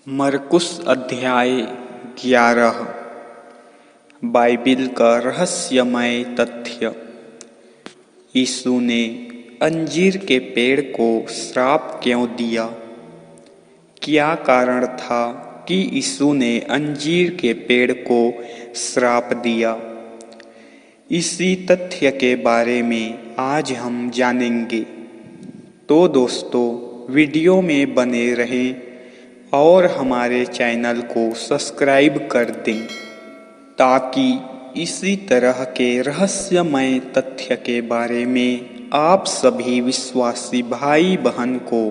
मरकुस अध्याय 11। बाइबिल का रहस्यमय तथ्य। यीशु ने अंजीर के पेड़ को श्राप क्यों दिया? क्या कारण था कि यीशु ने अंजीर के पेड़ को श्राप दिया? इसी तथ्य के बारे में आज हम जानेंगे। तो दोस्तों, वीडियो में बने रहें और हमारे चैनल को सब्सक्राइब कर दें ताकि इसी तरह के रहस्यमय तथ्य के बारे में आप सभी विश्वासी भाई बहन को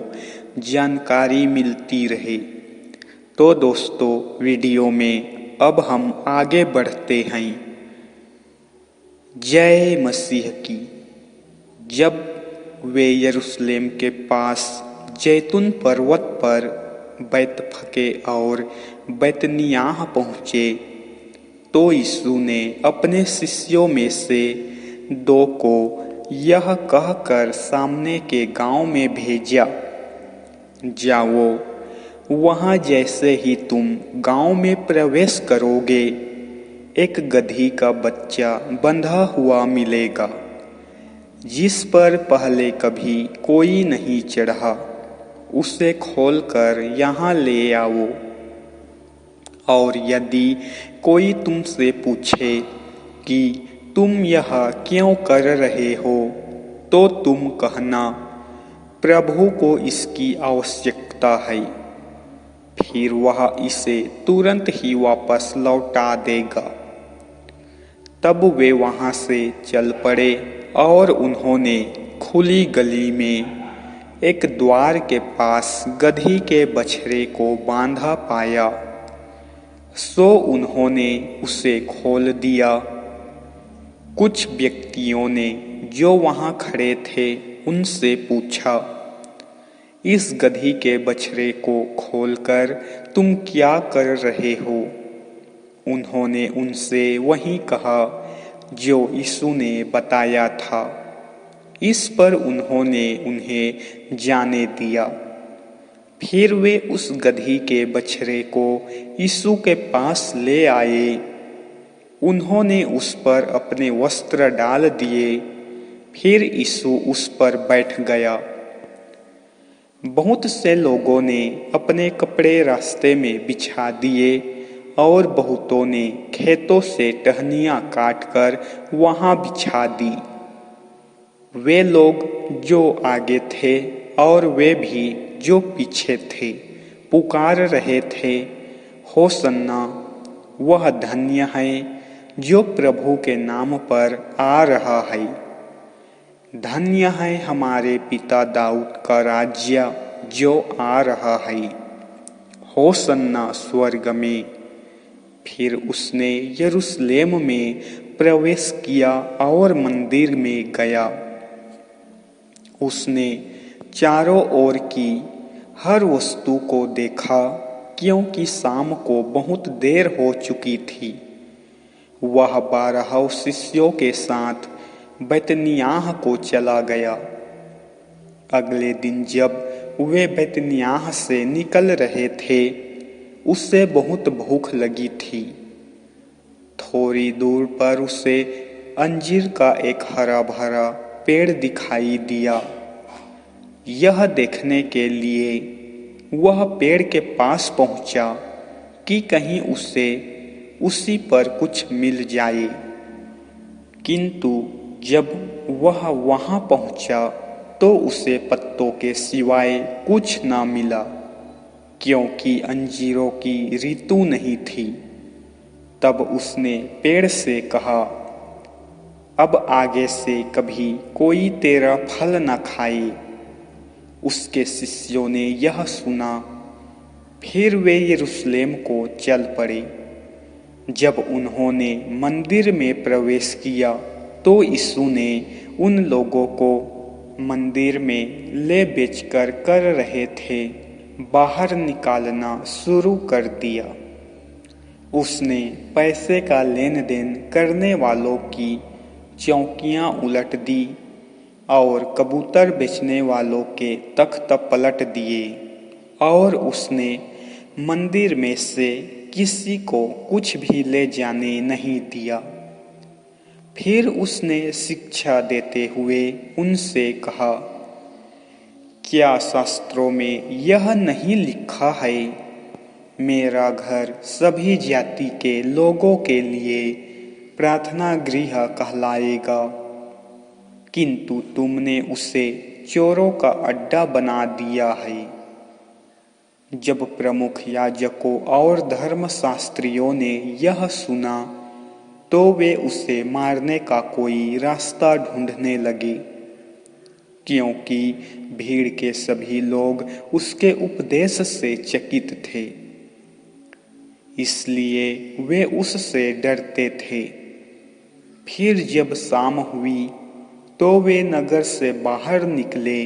जानकारी मिलती रहे। तो दोस्तों, वीडियो में अब हम आगे बढ़ते हैं। जय मसीह की। जब वे यरूशलेम के पास जैतून पर्वत पर बैतफगे और बैतनिय्याह पहुँचे तो यीशु ने अपने शिष्यों में से 2 को यह कहकर सामने के गांव में भेजा, जाओ, वहाँ जैसे ही तुम गांव में प्रवेश करोगे, एक गदही का बच्चा बंधा हुआ मिलेगा, जिस पर पहले कभी कोई नहीं चढ़ा। उसे खोलकर यहाँ ले आओ। और यदि कोई तुमसे पूछे कि तुम यह क्यों कर रहे हो, तो तुम कहना, प्रभु को इसकी आवश्यकता है, फिर वह इसे तुरंत ही वापस लौटा देगा। तब वे वहाँ से चल पड़े और उन्होंने खुली गली में एक द्वार के पास गदही के बछड़े को बांधा पाया, सो उन्होंने उसे खोल दिया। कुछ व्यक्तियों ने जो वहाँ खड़े थे उनसे पूछा, इस गदही के बछड़े को खोलकर तुम क्या कर रहे हो? उन्होंने उनसे वही कहा जो यीशु ने बताया था। इस पर उन्होंने उन्हें जाने दिया। फिर वे उस गदही के बछड़े को यीशु के पास ले आए। उन्होंने उस पर अपने वस्त्र डाल दिए। फिर यीशु उस पर बैठ गया। बहुत से लोगों ने अपने कपड़े रास्ते में बिछा दिए और बहुतों ने खेतों से टहनियाँ काटकर वहाँ बिछा दी। वे लोग जो आगे थे और वे भी जो पीछे थे पुकार रहे थे, होसन्ना, वह धन्य है जो प्रभु के नाम पर आ रहा है। धन्य है हमारे पिता दाऊद का राज्य जो आ रहा है। होसन्ना स्वर्ग में। फिर उसने यरूशलेम में प्रवेश किया और मंदिर में गया। उसने चारों ओर की हर वस्तु को देखा, क्योंकि शाम को बहुत देर हो चुकी थी। वह 12 शिष्यों के साथ बैतनिय्याह को चला गया। अगले दिन जब वे बैतनिय्याह से निकल रहे थे, उसे बहुत भूख लगी थी। थोड़ी दूर पर उसे अंजीर का एक हरा भरा पेड़ दिखाई दिया। यह देखने के लिए वह पेड़ के पास पहुंचा कि कहीं उसे उसी पर कुछ मिल जाए। किंतु जब वह वहां पहुंचा तो उसे पत्तों के सिवाय कुछ न मिला, क्योंकि अंजीरों की ऋतु नहीं थी। तब उसने पेड़ से कहा, अब आगे से कभी कोई तेरा फल न खाए। उसके शिष्यों ने यह सुना। फिर वे यरूशलेम को चल पड़े। जब उन्होंने मंदिर में प्रवेश किया तो यीशु ने उन लोगों को मंदिर में ले बेचकर कर रहे थे बाहर निकालना शुरू कर दिया। उसने पैसे का लेन देन करने वालों की चौकियां उलट दी और कबूतर बेचने वालों के तख्त पलट दिए। और उसने मंदिर में से किसी को कुछ भी ले जाने नहीं दिया। फिर उसने शिक्षा देते हुए उनसे कहा, क्या शास्त्रों में यह नहीं लिखा है, मेरा घर सभी जाति के लोगों के लिए प्रार्थना गृह कहलाएगा, किंतु तुमने उसे चोरों का अड्डा बना दिया है। जब प्रमुख याजकों और धर्मशास्त्रियों ने यह सुना तो वे उसे मारने का कोई रास्ता ढूंढने लगे, क्योंकि भीड़ के सभी लोग उसके उपदेश से चकित थे, इसलिए वे उससे डरते थे। फिर जब शाम हुई तो वे नगर से बाहर निकले।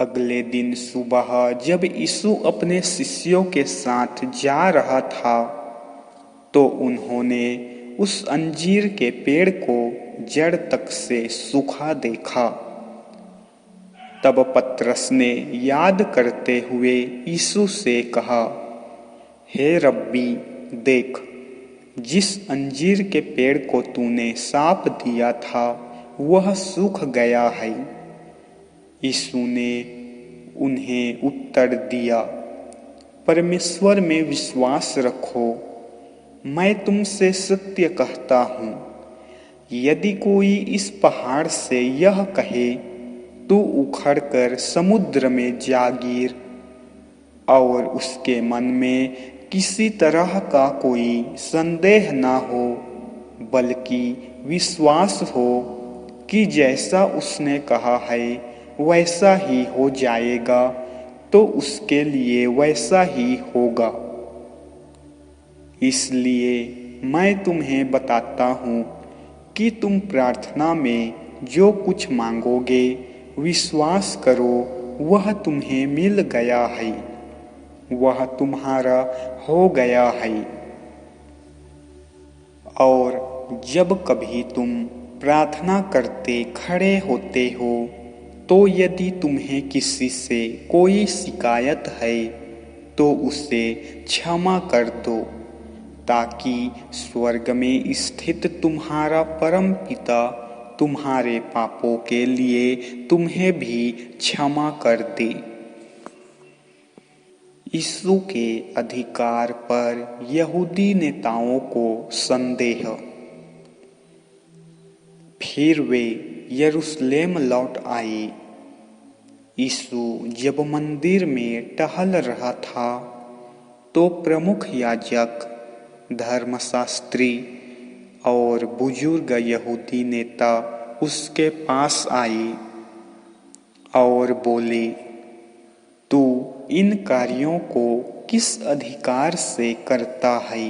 अगले दिन सुबह जब यीशु अपने शिष्यों के साथ जा रहा था तो उन्होंने उस अंजीर के पेड़ को जड़ तक से सूखा देखा। तब पतरस ने याद करते हुए यीशु से कहा, हे रब्बी, देख, जिस अंजीर के पेड़ को तूने साफ दिया था वह सूख गया है। यीशु ने उन्हें उत्तर दिया, परमेश्वर में विश्वास रखो। मैं तुमसे सत्य कहता हूँ, यदि कोई इस पहाड़ से यह कहे तू उखड़कर समुद्र में जा गिर, और उसके मन में किसी तरह का कोई संदेह ना हो, बल्कि विश्वास हो कि जैसा उसने कहा है वैसा ही हो जाएगा, तो उसके लिए वैसा ही होगा। इसलिए मैं तुम्हें बताता हूँ कि तुम प्रार्थना में जो कुछ मांगोगे, विश्वास करो वह तुम्हें मिल गया है, वह तुम्हारा हो गया है। और जब कभी तुम प्रार्थना करते खड़े होते हो तो यदि तुम्हें किसी से कोई शिकायत है तो उसे क्षमा कर दो, ताकि स्वर्ग में स्थित तुम्हारा परम पिता तुम्हारे पापों के लिए तुम्हें भी क्षमा कर दे। यीशु के अधिकार पर यहूदी नेताओं को संदेह। फिर वे यरूशलेम लौट आए। यीशु जब मंदिर में टहल रहा था तो प्रमुख याजक, धर्मशास्त्री और बुजुर्ग यहूदी नेता उसके पास आए और बोले, तू इन कार्यों को किस अधिकार से करता है?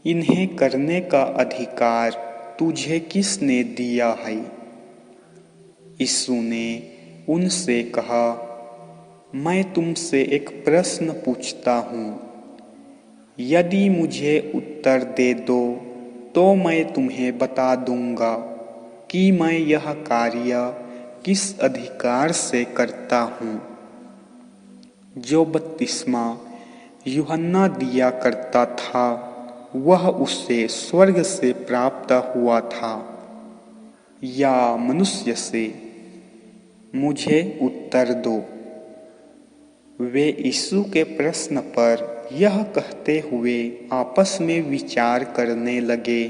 इन्हें करने का अधिकार तुझे किसने दिया है? यीशु ने उनसे कहा, मैं तुमसे एक प्रश्न पूछता हूँ, यदि मुझे उत्तर दे दो तो मैं तुम्हें बता दूंगा कि मैं यह कार्य किस अधिकार से करता हूँ। जो बपतिस्मा यूहन्ना दिया करता था वह उसे स्वर्ग से प्राप्त हुआ था या मनुष्य से? मुझे उत्तर दो। वे यीशु के प्रश्न पर यह कहते हुए आपस में विचार करने लगे,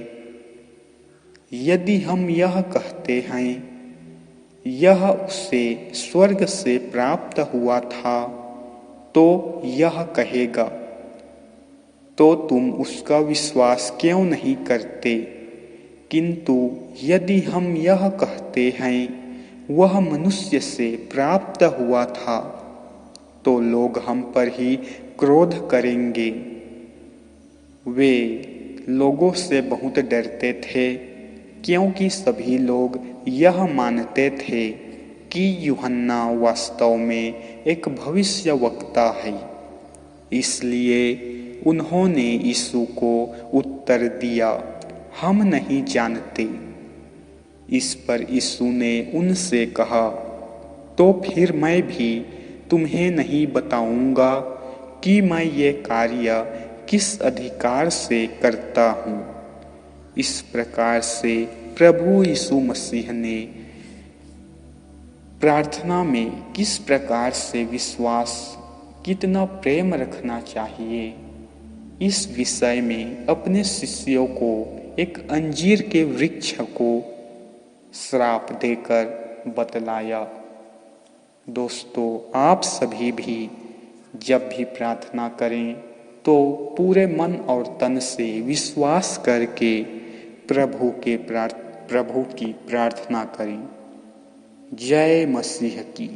यदि हम यह कहते हैं यह उसे स्वर्ग से प्राप्त हुआ था तो यह कहेगा, तो तुम उसका विश्वास क्यों नहीं करते? किंतु यदि हम यह कहते हैं वह मनुष्य से प्राप्त हुआ था तो लोग हम पर ही क्रोध करेंगे। वे लोगों से बहुत डरते थे, क्योंकि सभी लोग यह मानते थे कि यूहन्ना वास्तव में एक भविष्यवक्ता है। इसलिए उन्होंने यीशु को उत्तर दिया, हम नहीं जानते। इस पर यीशु ने उनसे कहा, तो फिर मैं भी तुम्हें नहीं बताऊंगा कि मैं ये कार्य किस अधिकार से करता हूँ। इस प्रकार से प्रभु यीशु मसीह ने प्रार्थना में किस प्रकार से विश्वास, कितना प्रेम रखना चाहिए, इस विषय में अपने शिष्यों को एक अंजीर के वृक्ष को श्राप देकर बतलाया। दोस्तों, आप सभी भी जब भी प्रार्थना करें तो पूरे मन और तन से विश्वास करके प्रभु की प्रार्थना करें। जय मसीह की।